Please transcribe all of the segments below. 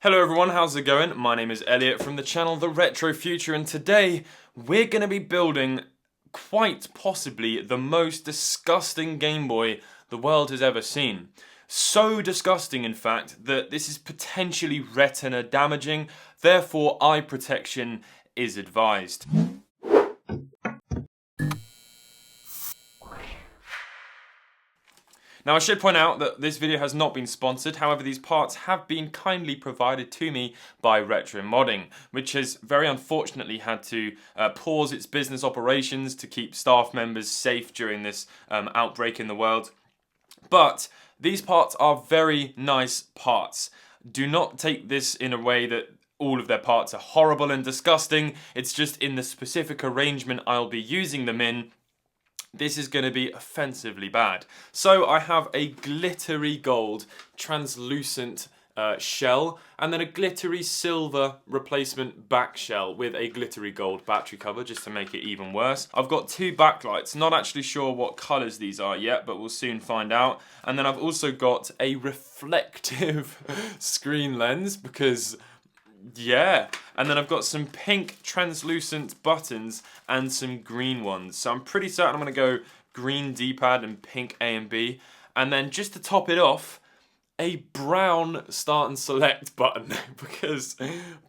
Hello everyone, how's it going? My name is Elliot from the channel The Retro Future, and today we're going to be building quite possibly the most disgusting Game Boy the world has ever seen. So disgusting, in fact, that this is potentially retina damaging, therefore eye protection is advised. Now I should point out that this video has not been sponsored, however these parts have been kindly provided to me by Retro Modding, which has very unfortunately had to pause its business operations to keep staff members safe during this outbreak in the world. But these parts are very nice parts. Do not take this in a way that all of their parts are horrible and disgusting. It's just in the specific arrangement I'll be using them in, this is going to be offensively bad. So I have a glittery gold translucent shell, and then a glittery silver replacement back shell with a glittery gold battery cover just to make it even worse. I've got two backlights, not actually sure what colours these are yet, but we'll soon find out. And then I've also got a reflective screen lens because yeah, and then I've got some pink translucent buttons and some green ones. So I'm pretty certain I'm going to go green D-pad and pink A and B. And then just to top it off, a brown start and select button because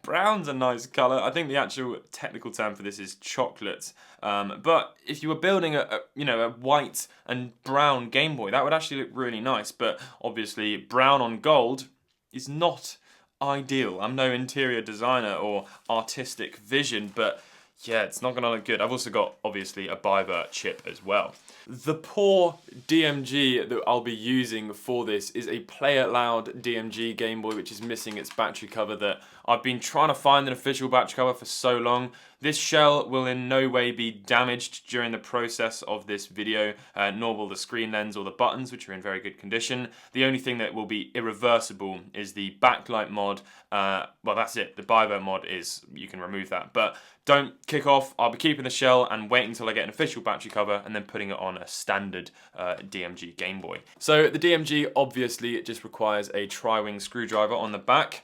brown's a nice colour. I think the actual technical term for this is chocolate. But if you were building a white and brown Game Boy, that would actually look really nice. But obviously brown on gold is not ideal. I'm no interior designer or artistic vision, but yeah, it's not gonna look good. I've also got, obviously, a bivert chip as well. The poor DMG that I'll be using for this is a Play It Loud DMG Game Boy, which is missing its battery cover that I've been trying to find an official battery cover for so long. This shell will in no way be damaged during the process of this video, nor will the screen lens or the buttons, which are in very good condition. The only thing that will be irreversible is the backlight mod. Well, that's it. The bivert mod is, you can remove that. But don't kick off. I'll be keeping the shell and waiting until I get an official battery cover and then putting it on a standard DMG Game Boy. So the DMG, obviously, it just requires a tri-wing screwdriver on the back.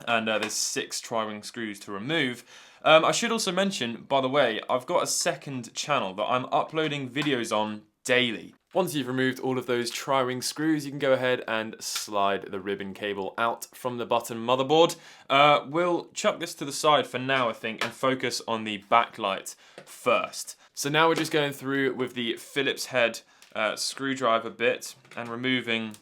And there's 6 tri-wing screws to remove. I should also mention, by the way, I've got a second channel that I'm uploading videos on daily. Once you've removed all of those tri-wing screws, you can go ahead and slide the ribbon cable out from the button motherboard. We'll chuck this to the side for now, I think, and focus on the backlight first. So now we're just going through with the Phillips head screwdriver bit and removing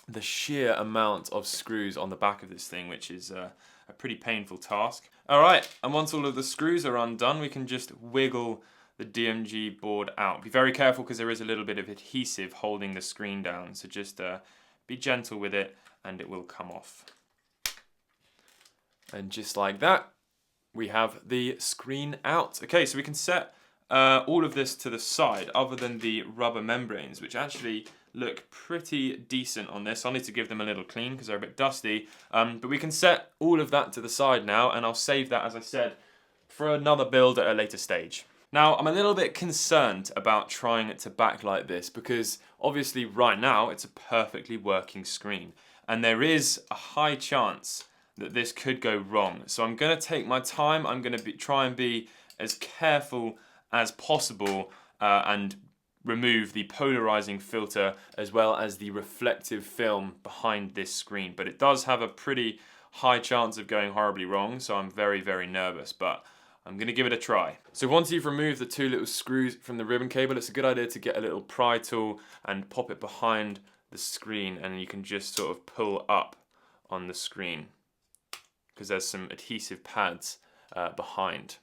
the sheer amount of screws on the back of this thing, which is a pretty painful task. Alright, and once all of the screws are undone, we can just wiggle the DMG board out. Be very careful because there is a little bit of adhesive holding the screen down, so just be gentle with it and it will come off. And just like that, we have the screen out. Okay, so we can set all of this to the side, other than the rubber membranes, which actually look pretty decent on this. I'll need to give them a little clean because they're a bit dusty. But we can set all of that to the side now, and I'll save that, as I said, for another build at a later stage. Now, I'm a little bit concerned about trying to backlight this because obviously right now it's a perfectly working screen. And there is a high chance that this could go wrong. So I'm going to take my time. I'm going to try and be as careful as possible and remove the polarizing filter as well as the reflective film behind this screen. But it does have a pretty high chance of going horribly wrong, so I'm very, very nervous, but I'm going to give it a try. So once you've removed the 2 little screws from the ribbon cable, it's a good idea to get a little pry tool and pop it behind the screen, and you can just sort of pull up on the screen because there's some adhesive pads behind.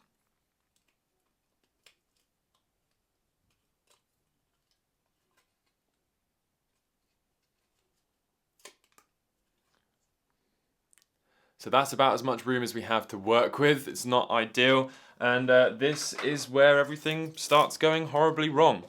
So that's about as much room as we have to work with. It's not ideal, and this is where everything starts going horribly wrong.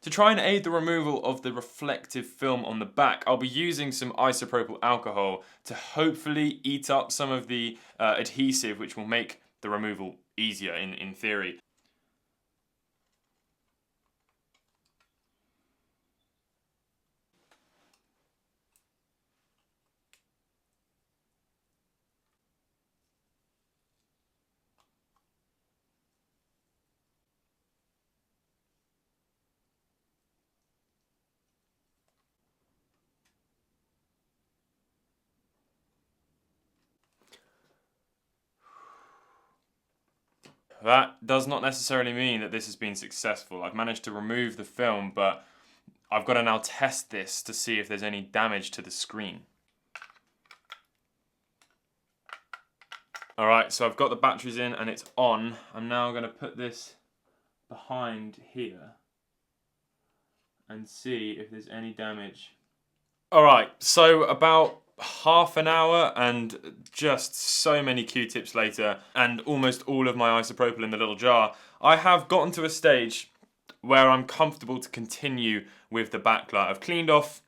To try and aid the removal of the reflective film on the back, I'll be using some isopropyl alcohol to hopefully eat up some of the adhesive, which will make the removal easier in theory. That does not necessarily mean that this has been successful. I've managed to remove the film, but I've got to now test this to see if there's any damage to the screen. Alright, so I've got the batteries in and it's on. I'm now going to put this behind here and see if there's any damage. Alright, so about half an hour and just so many Q-tips later and almost all of my isopropyl in the little jar, I have gotten to a stage where I'm comfortable to continue with the backlight. I've cleaned off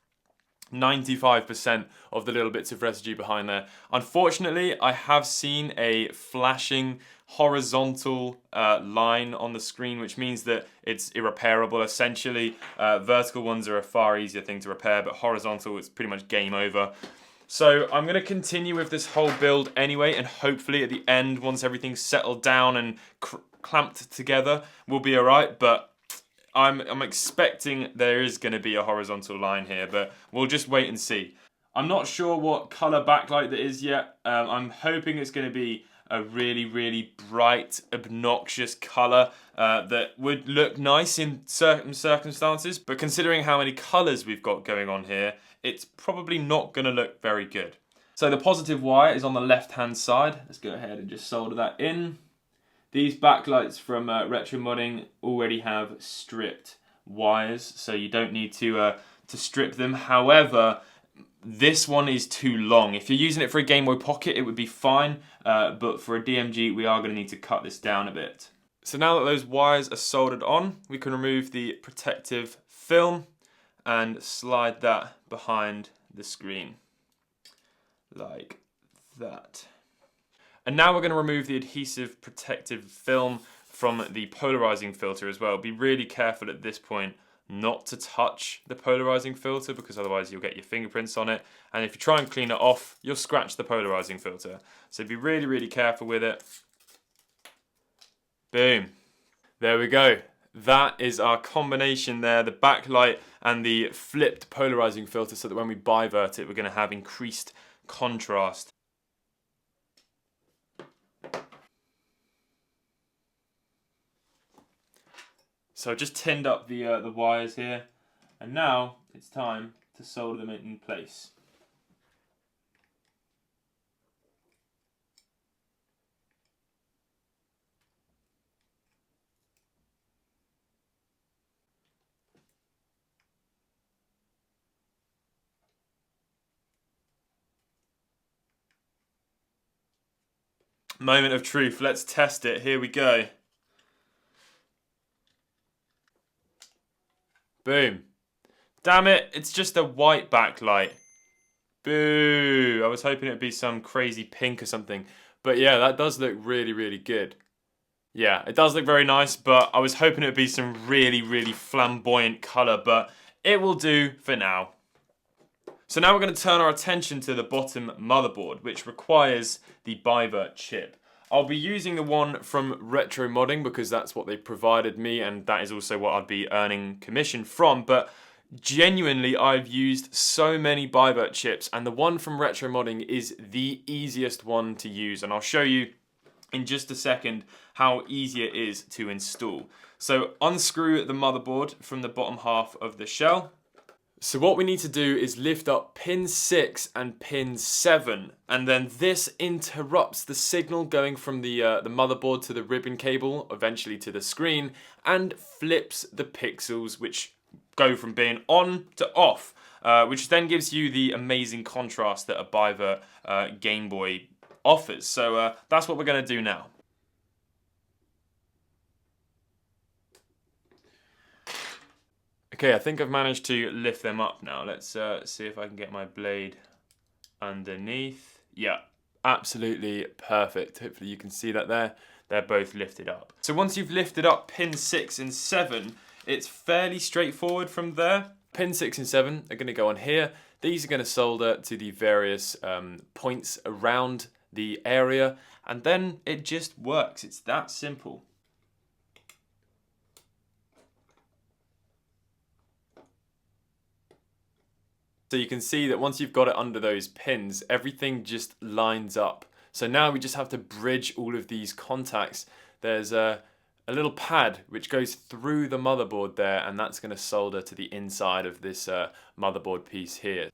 95% of the little bits of residue behind there. Unfortunately, I have seen a flashing horizontal line on the screen, which means that it's irreparable. Essentially, vertical ones are a far easier thing to repair, but horizontal is pretty much game over. So I'm going to continue with this whole build anyway, and hopefully at the end, once everything's settled down and clamped together, we'll be alright, but I'm expecting there is going to be a horizontal line here, but we'll just wait and see. I'm not sure what colour backlight that is yet. I'm hoping it's going to be a really, really bright, obnoxious colour that would look nice in certain circumstances, but considering how many colours we've got going on here, it's probably not going to look very good. So the positive wire is on the left-hand side. Let's go ahead and just solder that in. These backlights from Retro Modding already have stripped wires, so you don't need to strip them. However, this one is too long. If you're using it for a Game Boy Pocket, it would be fine, but for a DMG, we are going to need to cut this down a bit. So now that those wires are soldered on, we can remove the protective film and slide that behind the screen, like that. And now we're going to remove the adhesive protective film from the polarizing filter as well. Be really careful at this point not to touch the polarizing filter, because otherwise you'll get your fingerprints on it. And if you try and clean it off, you'll scratch the polarizing filter. So be really, really careful with it. Boom. There we go. That is our combination there, the backlight and the flipped polarizing filter, so that when we bivert it, we're going to have increased contrast. So I just tinned up the wires here, and now it's time to solder them in place. Moment of truth, let's test it, here we go. Boom. Damn it, it's just a white backlight. Boo! I was hoping it'd be some crazy pink or something. But yeah, that does look really, really good. Yeah, it does look very nice, but I was hoping it'd be some really, really flamboyant colour, but it will do for now. So now we're going to turn our attention to the bottom motherboard, which requires the bivert chip. I'll be using the one from Retro Modding because that's what they provided me, and that is also what I'd be earning commission from, but genuinely I've used so many bivert chips, and the one from Retro Modding is the easiest one to use, and I'll show you in just a second how easy it is to install. So unscrew the motherboard from the bottom half of the shell. So what we need to do is lift up pin 6 and pin 7, and then this interrupts the signal going from the motherboard to the ribbon cable, eventually to the screen, and flips the pixels, which go from being on to off, which then gives you the amazing contrast that a bivert Game Boy offers. So that's what we're going to do now. Okay, I think I've managed to lift them up now. Let's see if I can get my blade underneath. Yeah, absolutely perfect. Hopefully you can see that there. They're both lifted up. So once you've lifted up pin 6 and 7, it's fairly straightforward from there. Pin 6 and 7 are going to go on here. These are going to solder to the various points around the area, and then it just works. It's that simple. So you can see that once you've got it under those pins, everything just lines up So now we just have to bridge all of these contacts. There's a little pad which goes through the motherboard there, and that's going to solder to the inside of this motherboard piece here.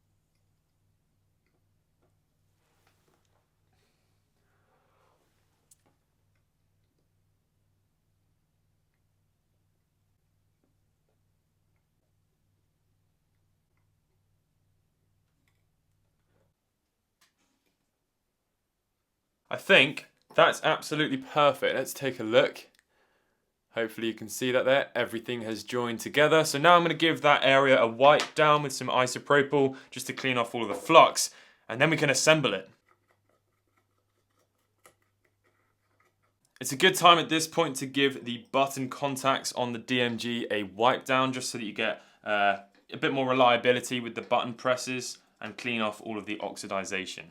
I think that's absolutely perfect. Let's take a look. Hopefully you can see that there. Everything has joined together. So now I'm going to give that area a wipe down with some isopropyl just to clean off all of the flux, and then we can assemble it. It's a good time at this point to give the button contacts on the DMG a wipe down just so that you get a bit more reliability with the button presses and clean off all of the oxidization.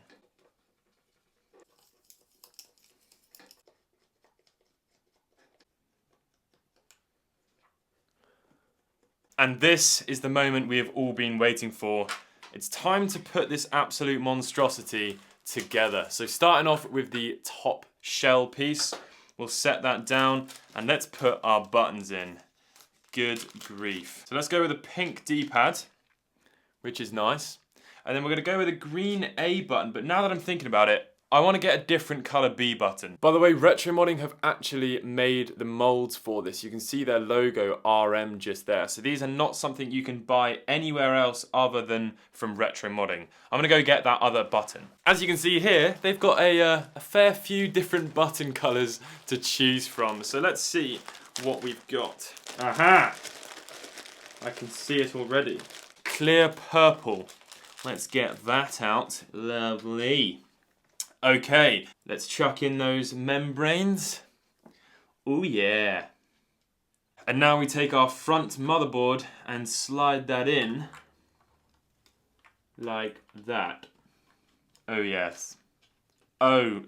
And this is the moment we have all been waiting for. It's time to put this absolute monstrosity together. So starting off with the top shell piece, we'll set that down and let's put our buttons in. Good grief. So let's go with a pink D-pad, which is nice. And then we're going to go with a green A button, but now that I'm thinking about it, I want to get a different colour B button. By the way, Retro Modding have actually made the molds for this. You can see their logo RM just there. So these are not something you can buy anywhere else other than from Retro Modding. I'm going to go get that other button. As you can see here, they've got a fair few different button colours to choose from. So let's see what we've got. Aha! I can see it already. Clear purple. Let's get that out. Lovely. Okay, let's chuck in those membranes. Oh yeah. And now we take our front motherboard and slide that in like that. Oh yes. Oh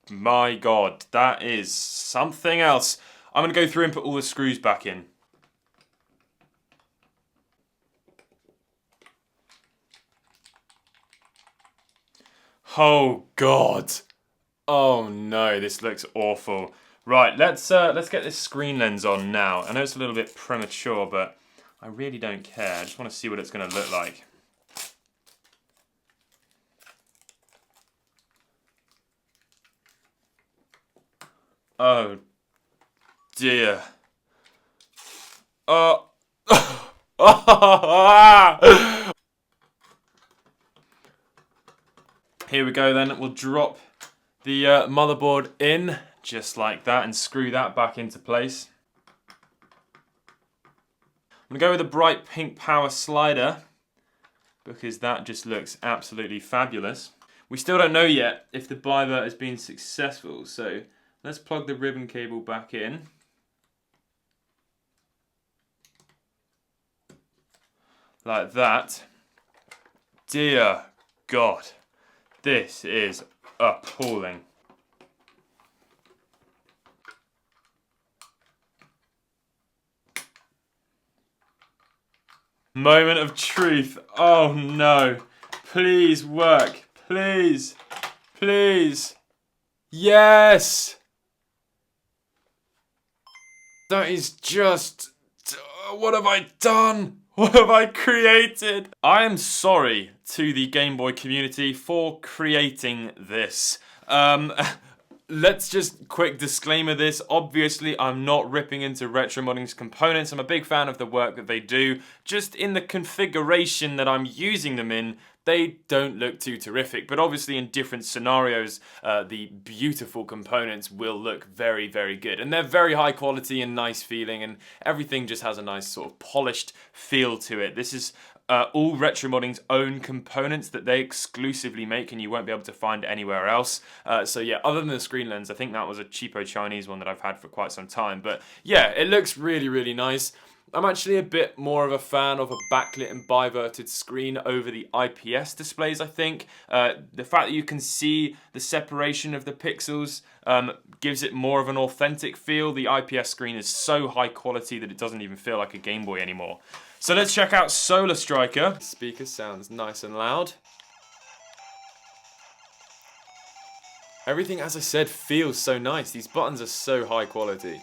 my god, that is something else. I'm going to go through and put all the screws back in. Oh god. Oh no, this looks awful. Right, let's get this screen lens on now. I know it's a little bit premature, but I really don't care. I just want to see what it's going to look like. Oh dear. Oh. Here we go then, we'll drop the motherboard in just like that and screw that back into place. I'm going to go with a bright pink power slider because that just looks absolutely fabulous. We still don't know yet if the bivert has been successful, so let's plug the ribbon cable back in. Like that. Dear God. This is appalling. Moment of truth. Oh no. Please work. Please. Please. Yes! That is just... what have I done? What have I created? I am sorry to the Game Boy community for creating this. Let's just quick disclaimer this. Obviously, I'm not ripping into Retro Modding's components. I'm a big fan of the work that they do. Just in the configuration that I'm using them in, they don't look too terrific, but obviously in different scenarios, the beautiful components will look very, very good. And they're very high quality and nice feeling, and everything just has a nice sort of polished feel to it. This is all Retro Modding's own components that they exclusively make, and you won't be able to find anywhere else. So yeah, other than the screen lens, I think that was a cheapo Chinese one that I've had for quite some time. But yeah, it looks really, really nice. I'm actually a bit more of a fan of a backlit and biverted screen over the IPS displays, I think. The fact that you can see the separation of the pixels gives it more of an authentic feel. The IPS screen is so high quality that it doesn't even feel like a Game Boy anymore. So let's check out Solar Striker. The speaker sounds nice and loud. Everything, as I said, feels so nice. These buttons are so high quality.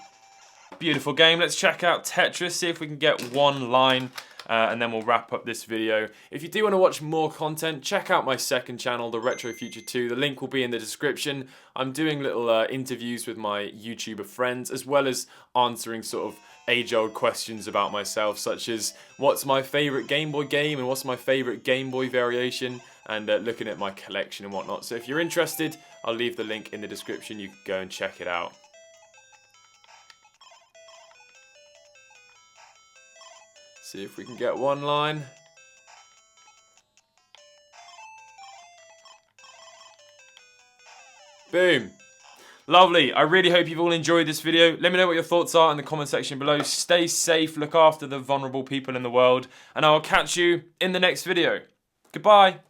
Beautiful game. Let's check out Tetris, see if we can get one line, and then we'll wrap up this video. If you do want to watch more content, check out my second channel, The Retro Future 2. The link will be in the description. I'm doing little interviews with my YouTuber friends, as well as answering sort of age-old questions about myself, such as what's my favourite Game Boy game and what's my favourite Game Boy variation, and looking at my collection and whatnot. So if you're interested, I'll leave the link in the description. You can go and check it out. See if we can get one line. Boom. Lovely. I really hope you've all enjoyed this video. Let me know what your thoughts are in the comment section below. Stay safe, look after the vulnerable people in the world, and I will catch you in the next video. Goodbye.